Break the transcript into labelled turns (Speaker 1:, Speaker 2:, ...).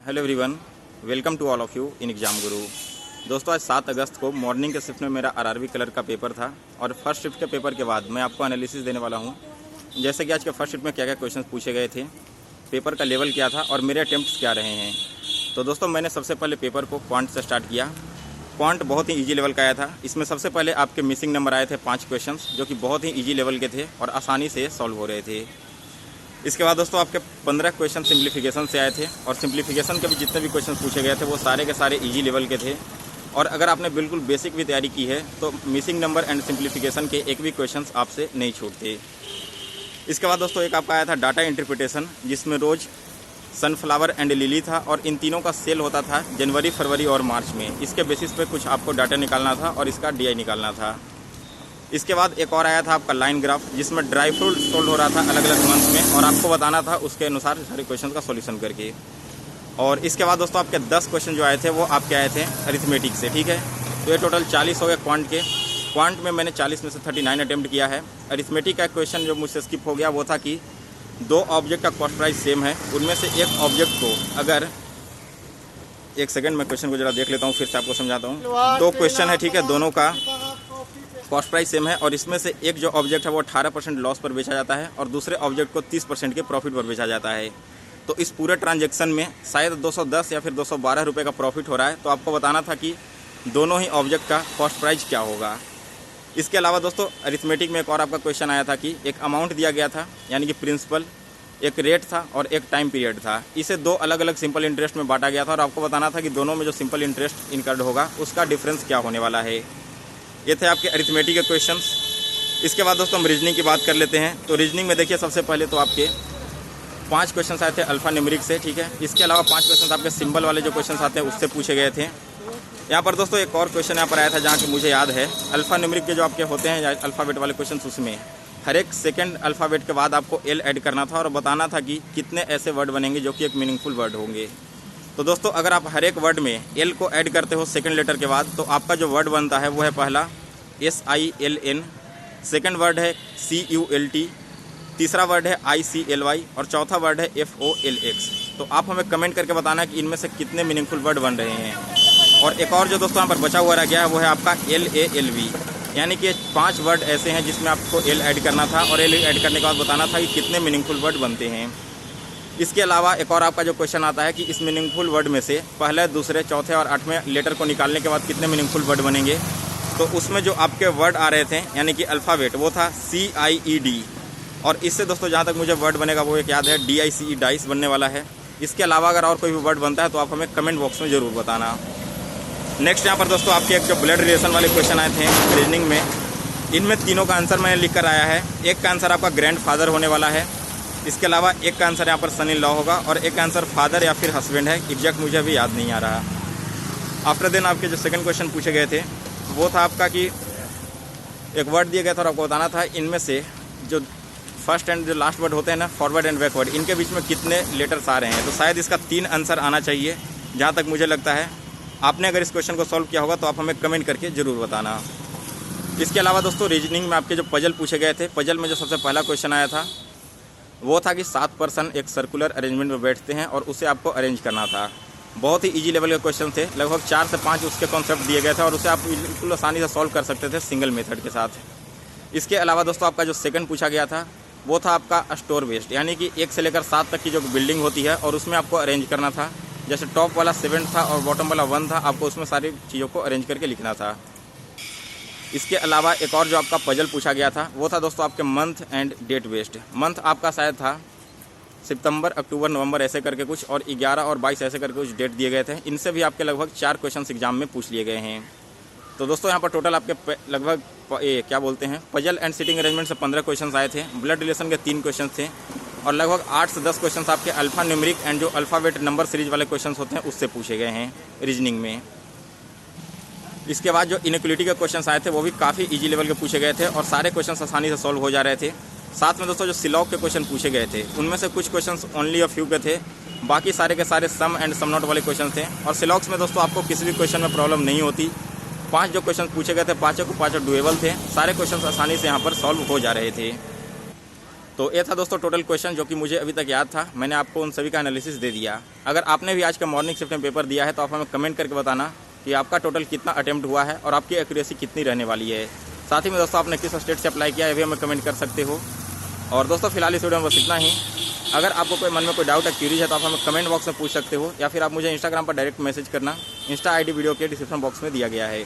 Speaker 1: Hello everyone, welcome to all of you in Exam Guru. दोस्तों, आज 7 अगस्त को morning के शिफ्ट में मेरा आरआरबी कलर का पेपर था और फर्स्ट शिफ्ट के पेपर के बाद मैं आपको एनालिसिस देने वाला हूं। जैसे कि आज के फर्स्ट शिफ्ट में क्या क्या क्वेश्चंस पूछे गए थे, पेपर का लेवल क्या था और मेरे अटेम्प्ट्स क्या रहे हैं। तो दोस्तों, मैंने सबसे पहले पेपर को क्वांट से स्टार्ट किया। क्वांट बहुत ही ईजी लेवल का आया था। इसमें सबसे पहले आपके मिसिंग नंबर आए थे 5 क्वेश्चन, जो कि बहुत ही ईजी लेवल के थे और आसानी से सॉल्व हो रहे थे। इसके बाद दोस्तों आपके 15 क्वेश्चन सिंप्लीफिकेशन से आए थे और सिंप्लीफिकेशन के भी जितने भी क्वेश्चन पूछे गए थे वो सारे के सारे इजी लेवल के थे। और अगर आपने बिल्कुल बेसिक भी तैयारी की है तो मिसिंग नंबर एंड सिंप्लीफिकेशन के एक भी क्वेश्चंस आपसे नहीं छूटते। इसके बाद दोस्तों एक आपका आया था डाटा इंटरप्रिटेशन, जिसमें रोज़ सनफ्लावर एंड लिली था और इन तीनों का सेल होता था जनवरी, फरवरी और मार्च में। इसके बेसिस पे कुछ आपको डाटा निकालना था और इसका DI निकालना था। इसके बाद एक और आया था आपका लाइन ग्राफ, जिसमें ड्राई फ्रूट सोल्ड हो रहा था अलग अलग मंथ में और आपको बताना था उसके अनुसार सारे क्वेश्चन का सॉल्यूशन करके। और इसके बाद दोस्तों आपके 10 क्वेश्चन जो आए थे वो आपके आए थे अरिथमेटिक से, ठीक है। तो ये टोटल 40 हो गए क्वांट के। क्वांट में मैंने 40 में से 39 अटेम्प्ट किया है। अरिथमेटिक का क्वेश्चन जो मुझसे स्किप हो गया वो था कि 2 ऑब्जेक्ट का कॉस्ट प्राइस सेम है, उनमें से एक ऑब्जेक्ट को अगर एक सेकंड मैं क्वेश्चन को जरा देख लेता हूँ, फिर से आपको समझाता हूँ। 2 क्वेश्चन है, ठीक है, दोनों का कॉस्ट प्राइस सेम है और इसमें से एक जो ऑब्जेक्ट है वो 18% लॉस पर बेचा जाता है और दूसरे ऑब्जेक्ट को 30% के प्रॉफिट पर बेचा जाता है। तो इस पूरे ट्रांजैक्शन में शायद 210 या फिर 212 रुपये का प्रॉफिट हो रहा है। तो आपको बताना था कि दोनों ही ऑब्जेक्ट का कॉस्ट प्राइस क्या होगा। इसके अलावा दोस्तों अरिथमेटिक में एक और आपका क्वेश्चन आया था कि एक अमाउंट दिया गया था, यानी कि प्रिंसिपल, एक रेट था और एक टाइम पीरियड था। इसे 2 अलग अलग सिंपल इंटरेस्ट में बांटा गया था और आपको बताना था कि दोनों में जो सिंपल इंटरेस्ट इनकर्ड होगा उसका डिफरेंस क्या होने वाला है। ये थे आपके अरिथमेटिक के क्वेश्चंस। इसके बाद दोस्तों हम रीजनिंग की बात कर लेते हैं। तो रीजनिंग में देखिए सबसे पहले तो आपके 5 क्वेश्चन आए थे अल्फ़ा न्यूमेरिक से, ठीक है। इसके अलावा 5 क्वेश्चन आपके सिंबल वाले जो क्वेश्चन आते हैं उससे पूछे गए थे। यहाँ पर दोस्तों एक और क्वेश्चन यहाँ पर आया था जहाँ कि मुझे याद है, अल्फ़ा न्यूमेरिक के जो आपके होते हैं अल्फ़ाबेट वाले क्वेश्चन, उसमें हर एक सेकेंड अल्फ़ाबेट के बाद आपको L ऐड करना था और बताना था कि कितने ऐसे वर्ड बनेंगे जो कि एक मीनिंगफुल वर्ड होंगे। तो दोस्तों अगर आप हर एक वर्ड में L को ऐड करते हो सेकंड लेटर के बाद, तो आपका जो वर्ड बनता है वो है पहला SILN, सेकंड वर्ड है CULT, तीसरा वर्ड है ICLY और चौथा वर्ड है FOLX। तो आप हमें कमेंट करके बताना है कि इनमें से कितने मीनिंगफुल वर्ड बन रहे हैं। और एक और जो दोस्तों यहाँ पर बचा हुआ रह गया है वो है आपका LALV, यानी कि 5 वर्ड ऐसे हैं जिसमें आपको L ऐड करना था और L ऐड करने के बाद बताना था कि कितने मीनिंगफुल वर्ड बनते हैं। इसके अलावा एक और आपका जो क्वेश्चन आता है कि इस मीनिंगफुल वर्ड में से पहले, दूसरे, चौथे और 8वें लेटर को निकालने के बाद कितने मीनिंगफुल वर्ड बनेंगे। तो उसमें जो आपके वर्ड आ रहे थे यानी कि अल्फ़ाबेट, वो था CIED। और इससे दोस्तों जहाँ तक मुझे वर्ड बनेगा वो एक याद है DICE, डाइस बनने वाला है। इसके अलावा अगर और कोई भी वर्ड बनता है तो आप हमें कमेंट बॉक्स में ज़रूर बताना। नेक्स्ट यहाँ पर दोस्तों आपके एक जो ब्लड रिलेशन वाले क्वेश्चन आए थे रीजनिंग में, इनमें तीनों का आंसर मैंने लिख कर आया है। एक का आंसर आपका ग्रैंड फादर होने वाला है। इसके अलावा एक का आंसर यहाँ पर सन इन लॉ होगा और एक का आंसर फादर या फिर हस्बैंड है, एग्जैक्ट मुझे अभी याद नहीं आ रहा। आफ्टर देन आपके जो सेकंड क्वेश्चन पूछे गए थे वो था आपका कि एक वर्ड दिया गया था और आपको बताना था इनमें से जो फर्स्ट एंड जो लास्ट वर्ड होते हैं ना, फॉरवर्ड एंड बैकवर्ड, इनके बीच में कितने लेटर्स आ रहे हैं। तो शायद इसका 3 आंसर आना चाहिए जहाँ तक मुझे लगता है। आपने अगर इस क्वेश्चन को सॉल्व किया होगा तो आप हमें कमेंट करके ज़रूर बताना। इसके अलावा दोस्तों रीजनिंग में आपके जो पजल पूछे गए थे, पजल में जो सबसे पहला क्वेश्चन आया था वो था कि 7 पर्सन एक सर्कुलर अरेंजमेंट में बैठते हैं और उसे आपको अरेंज करना था। बहुत ही इजी लेवल के क्वेश्चन थे, लगभग 4 से 5 उसके कॉन्सेप्ट दिए गए थे और उसे आप बिल्कुल आसानी से सॉल्व कर सकते थे सिंगल मेथड के साथ। इसके अलावा दोस्तों आपका जो सेकंड पूछा गया था वो था आपका स्टोर वेस्ट, यानी कि 1 से लेकर 7 तक की जो बिल्डिंग होती है और उसमें आपको अरेंज करना था। जैसे टॉप वाला 7 था और बॉटम वाला 1 था, आपको उसमें सारी चीज़ों को अरेंज करके लिखना था। इसके अलावा एक और जो आपका पजल पूछा गया था वो था दोस्तों आपके month end date waste. Month आपका शायद था सितंबर, अक्टूबर, नवंबर ऐसे करके कुछ, और 11 और 22 ऐसे करके कुछ डेट दिए गए थे। इनसे भी आपके लगभग 4 क्वेश्चन एग्जाम में पूछ लिए गए हैं। तो दोस्तों यहाँ पर टोटल आपके लगभग क्या बोलते हैं पजल एंड सिटिंग अरेंजमेंट से 15 क्वेश्चन आए थे। ब्लड रिलेशन के 3 क्वेश्चन थे और लगभग 8 से 10 क्वेश्चन आपके अल्फ़ा न्यूमेरिक एंड जो अल्फ़ाबेट नंबर सीरीज वाले क्वेश्चन होते हैं उससे पूछे गए हैं रीजनिंग में। इसके बाद जो इनइक्वालिटी के क्वेश्चन आए थे वो भी काफ़ी इजी लेवल के पूछे गए थे और सारे क्वेश्चन आसानी से सॉल्व हो जा रहे थे। साथ में दोस्तों जो सिलॉग के क्वेश्चन पूछे गए थे उनमें से कुछ क्वेश्चन ओनली अ फ्यू के थे, बाकी सारे के सारे सम एंड सम नॉट वाले क्वेश्चन थे। और सिलॉग्स में दोस्तों आपको किसी भी क्वेश्चन में प्रॉब्लम नहीं होती। 5 जो क्वेश्चन पूछे गए थे पाँचों को पाँचों डुएबल थे, सारे क्वेश्चन आसानी से यहाँ पर सॉल्व हो जा रहे थे। तो ये था दोस्तों टोटल क्वेश्चन जो कि मुझे अभी तक याद था। मैंने आपको उन सभी का एनालिसिस दे दिया। अगर आपने भी आज का मॉर्निंग शिफ्ट में पेपर दिया है तो आप हमें कमेंट करके बताना कि आपका टोटल कितना अटेम्प्ट हुआ है और आपकी एक्यूरेसी कितनी रहने वाली है। साथ ही में दोस्तों आपने किस स्टेट से अप्लाई किया है ये भी हमें कमेंट कर सकते हो। और दोस्तों फिलहाल इस वीडियो में बस इतना ही। अगर आपको कोई मन में कोई डाउट है, क्यूरीज है तो आप हमें कमेंट बॉक्स में पूछ सकते हो या फिर आप मुझे इंस्टाग्राम पर डायरेक्ट मैसेज करना। इंस्टा आईडी वीडियो के डिस्क्रिप्शन बॉक्स में दिया गया है।